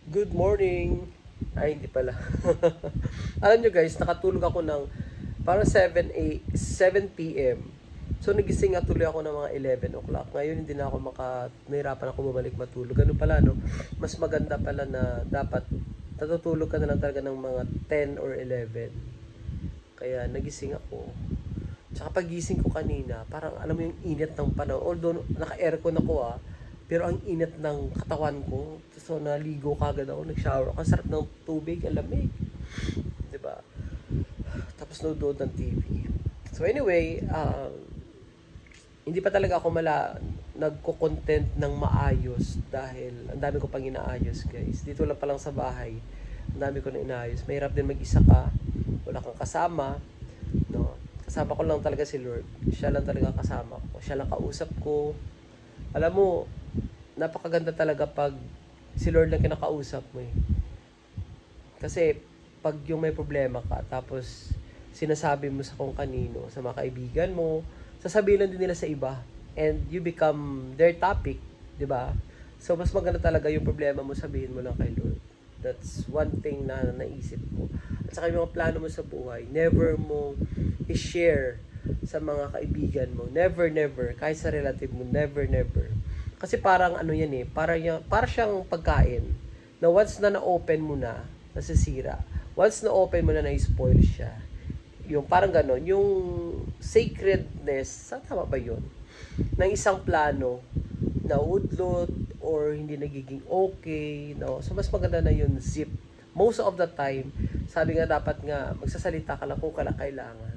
Good morning! Ay, hindi pala. Alam nyo guys, nakatulog ako ng parang 7 p.m. So, nagising nga tuloy ako ng mga 11 o'clock. Ngayon, hindi na ako nahirapan ako bumalik matulog. Ganun pala, no? Mas maganda pala na dapat natutulog ka na lang talaga ng mga 10 or 11. Kaya, nagising ako. Tsaka pagising ko kanina, parang alam mo yung init ng panahon. Although, naka-aircon ako pero ang init ng katawan ko. So, naligo kagad ako, nag-shower ako. Sarap ng tubig, ang lamig. Diba? Tapos nanood ng TV. So, anyway, hindi pa talaga ako nagko-content ng maayos dahil ang dami ko pang inaayos, guys. Dito lang pa lang sa bahay, ang dami ko na inaayos. Mahirap din mag-isa ka, wala kang kasama, no? Kasama ko lang talaga si Lord. Siya lang talaga kasama ko. Siya lang kausap ko. Alam mo, napakaganda talaga pag si Lord lang kinakausap mo eh. Kasi pag yung may problema ka, tapos sinasabi mo sa kung kanino, sa mga kaibigan mo, sasabihin lang din nila sa iba. And you become their topic, di ba? So, mas maganda talaga yung problema mo, sabihin mo lang kay Lord. That's one thing na naisip ko. At saka yung mga plano mo sa buhay, never mo i-share sa mga kaibigan mo. Never. Kahit sa relative mo, never. Kasi parang ano yan eh, para siyang pagkain na once na na-open mo na, nasisira. Once na-open mo na, na-spoil siya. Yung parang ganon, yung sacredness, tama ba yun? Ng isang plano na udlot or hindi nagiging okay, no? So mas maganda na yun zip. Most of the time, sabi nga dapat nga magsasalita ka lang kung kailangan.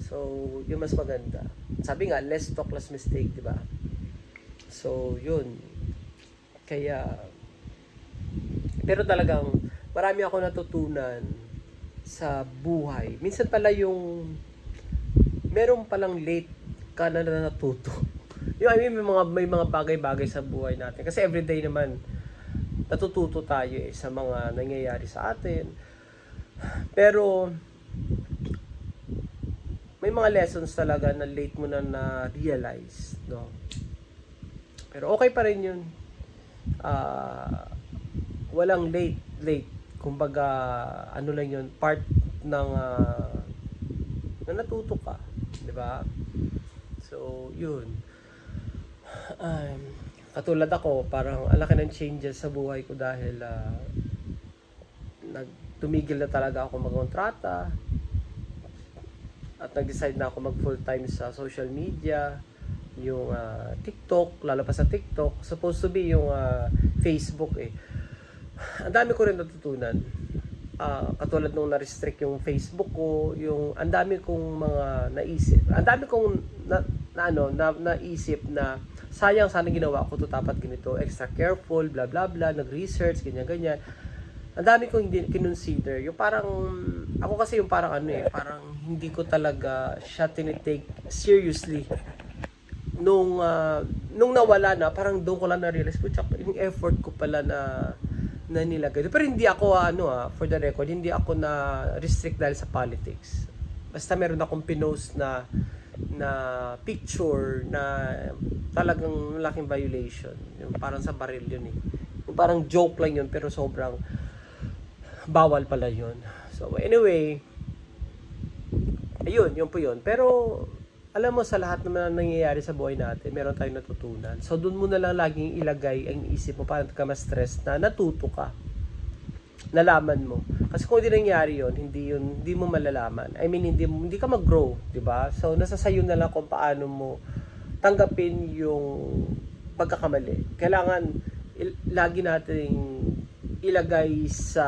So, yun mas maganda. Sabi nga, less talk, less mistake, di ba? So, yun. Kaya, pero talagang marami ako natutunan sa buhay. Minsan pala meron palang late ka na natuto. I mean, may mga bagay-bagay sa buhay natin. Kasi everyday naman, natututo tayo sa mga nangyayari sa atin. Pero, may mga lessons talaga na late mo na realize, no? Pero okay pa rin yun. Walang late. Kumbaga, ano lang yun, part ng na natuto ka. Diba? So, yun. Katulad ako, parang alaki ng changes sa buhay ko dahil tumigil na talaga ako mag-kontrata at nag-decide na ako mag-full-time sa social media. Yung TikTok, lalo pa sa TikTok, supposed to be yung Facebook eh. Ang dami ko rin natutunan. Katulad nung na-restrict yung Facebook ko, yung ang dami kong mga naisip. Ang dami kong naisip na sayang sana ginawa ko to, dapat ganito, extra careful, blah blah blah, nag-research, ganyan. Ang dami kong hindi kinonsider. Yung parang ako kasi yung parang parang hindi ko talaga siya tinitake seriously. Nung nawala na, parang doon ko lang na-realize ko, yung effort ko pala na nilagay. Pero hindi ako, for the record, hindi ako na-restrict dahil sa politics. Basta meron akong pinost na picture na talagang laking violation. Yung parang sa baril yun eh. Yung parang joke lang yun, pero sobrang bawal pala yun. So, anyway, ayun, yun po yun. Pero, alam mo, sa lahat naman na nangyayari sa buhay natin, meron tayong natutunan. So, doon mo na lang laging ilagay ang isip mo para ka ma-stress na natuto ka. Nalaman mo. Kasi kung hindi nangyari yun, hindi mo malalaman. I mean, hindi ka mag-grow, di ba? So, nasa sayo na lang kung paano mo tanggapin yung pagkakamali. Kailangan, lagi nating ilagay sa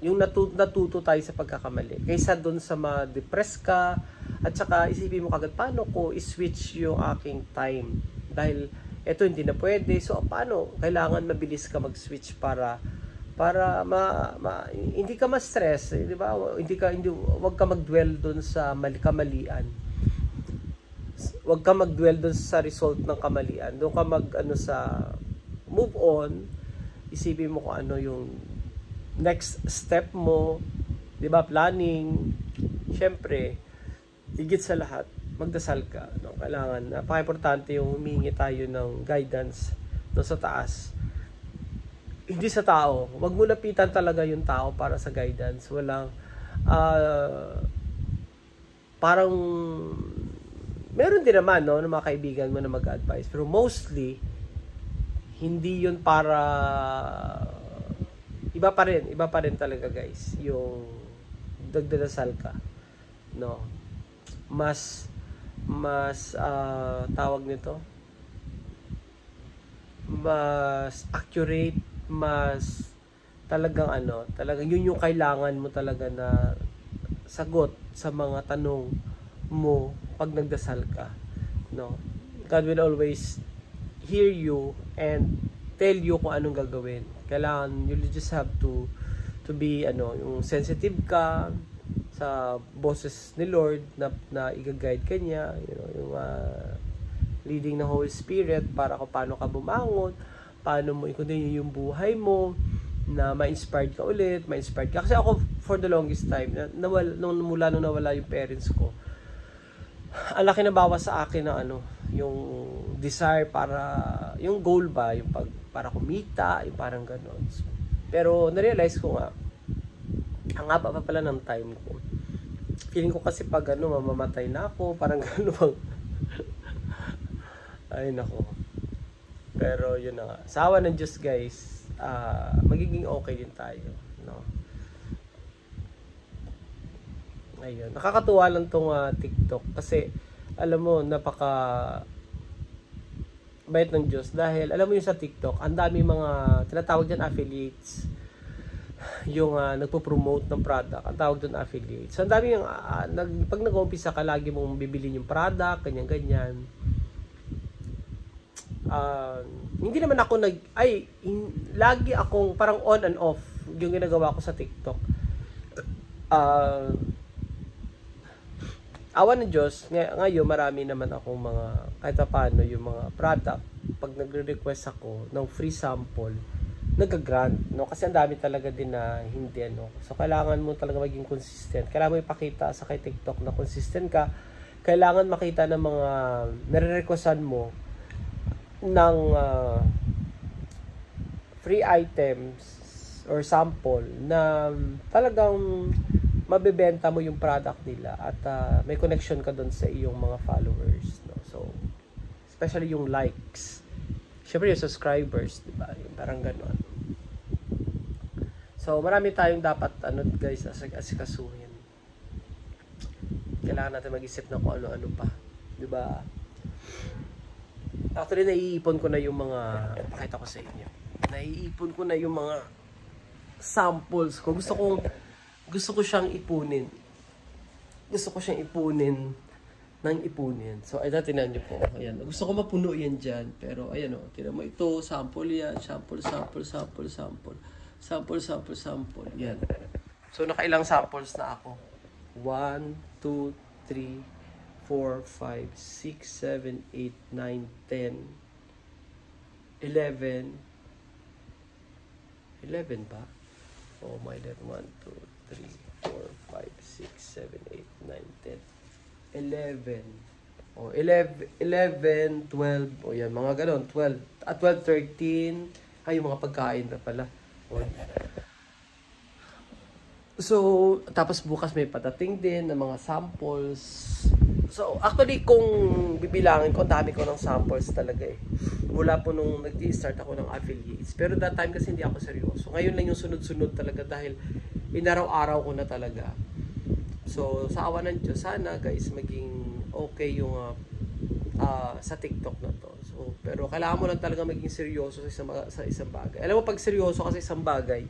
yung natuto tayo sa pagkakamali. Kaysa doon sa ma-depress ka, at saka isipin mo kagad, paano ko i-switch yung aking time? Dahil eto hindi na pwede. So paano? Kailangan mabilis ka mag-switch para hindi ka ma-stress, di ba? Wag ka mag-dwell doon sa kamalian. Wag ka mag-dwell doon sa result ng kamalian. Doon ka sa move on. Isipin mo kung ano yung next step mo, di ba? Planning. Syempre, higit sa lahat, magdasal ka. No? Kailangan, napaka-importante yung humingi tayo ng guidance no, sa taas. hindi sa tao. Wag mo lapitan talaga yung tao para sa guidance. Walang parang meron din naman no ng mga kaibigan mo na mag-advise, pero mostly hindi yun para iba pa rin talaga guys yung dagdadasal ka, no, mas tawag nito, mas accurate, mas talagang talagang yun yung kailangan mo talaga na sagot sa mga tanong mo pag nagdasal ka, no. God will always hear you and tell you kung anong gagawin. Kailangan you just have to be yung sensitive ka sa boses ni Lord na i-guide ka niya, yung leading ng Holy Spirit para kung paano ka bumangon, paano mo i-continue yung buhay mo, na ma-inspired ka ulit, ma-inspired ka. Kasi ako, for the longest time, nung nawala yung parents ko, ang laki na bawas sa akin na yung desire para, yung goal ba, yung para kumita, yung parang ganon. Pero, na-realize ko nga, ang haba pa pala ng time ko. Feeling ko kasi pag mamamatay na ako, parang gano'n. Ay, nako. Pero, yun na nga. Sa awa ng Diyos, guys, magiging okay din tayo, no? Ayun. Nakakatuwa lang tong TikTok kasi alam mo napaka bait ng Diyos dahil alam mo yung sa TikTok, ang dami mga tinatawag diyan affiliates. Yung nagpo-promote ng product, ang tawag doon affiliates. So ang dami yung pag nag-uumpisa ka lagi mong bibilin yung product, ganyan. Hindi naman ako lagi akong parang on and off yung ginagawa ko sa TikTok. Awan ng Diyos, ngayon marami naman akong mga, kahit paano yung mga product, pag nagre-request ako ng free sample, nag-grant, no? Kasi ang dami talaga din na hindi, So, kailangan mo talaga maging consistent. Kailangan mo ipakita sa kay TikTok na consistent ka. Kailangan makita ng mga nare-requestan mo ng free items or sample na talagang mabebenta mo yung product nila at may connection ka doon sa iyong mga followers, no? So especially yung likes, syempre yung subscribers, diba? Yung parang gano'n. So marami tayong dapat guys asikasuhin. Kailangan natin mag-isip na kung ano-ano pa, diba? Actually naiipon ko na yung mga, pakita ko sa inyo, naiipon ko na yung mga samples ko. Gusto ko siyang ipunin. Nang ipunin. So, ay tinan niyo po. Ayan. Gusto ko mapuno yan dyan. Pero, ayan o. Tinan mo ito. Sample yan. Sample. Yan. So, nakailang samples na ako. 1, 2, 3, 4, 5, 6, 7, 8, 9, 10, 11. 11 ba? Oh my God. 1, 2, 3, 4, 5, 6, 7, 8, 9, 10, 11. Oh, 11, 12. Oh, yan. Mga ganon. 12. At 12, 13. Ay, yung mga pagkain na pala. Oh. So, tapos bukas may patating din ng mga samples. So, actually, kung bibilangin ko, dami ko ng samples talaga eh. Mula po nung nag-start ako ng affiliates. Pero that time kasi hindi ako seryoso. Ngayon lang yung sunod-sunod talaga dahil inaraw-araw ko na talaga. So, sa awa ng Diyos, sana guys, maging okay yung sa TikTok na to. So, pero kailangan mo lang talaga maging seryoso sa isang bagay. Alam mo, pag seryoso ka sa isang bagay,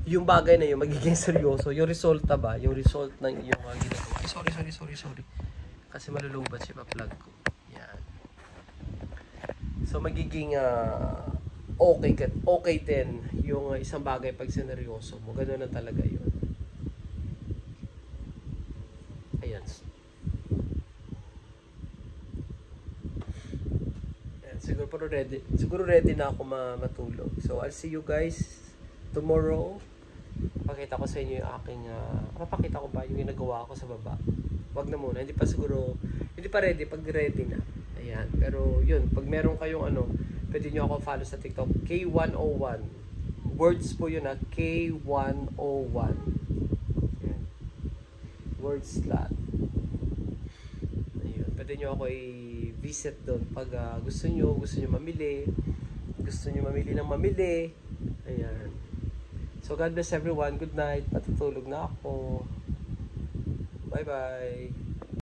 yung bagay na yun, magiging seryoso. Yung resulta ba? Yung result ng iyong ginagawa. Sorry. Kasi malulubat siya pa-plug ko. Yan. So, magiging okay din yung isang bagay pag sineryoso mo. Ganoon na talaga yun. Ayan. Siguro ready na ako matulog. So, I'll see you guys tomorrow. Pakita ko sa inyo yung aking papakita ko ba yung ginagawa ko sa baba. Wag na muna, hindi pa ready pag ready na. Ayan, pero yun, pag meron kayong pwede nyo ako follow sa TikTok, K101 Words po yun K101. Ayan. Words lot. Ayun. Pwede nyo ako i-visit doon pag gusto nyo mamili. Gusto nyo mamili ng mamili. Ayan. So, God bless everyone. Good night. Matutulog na ako. Bye-bye.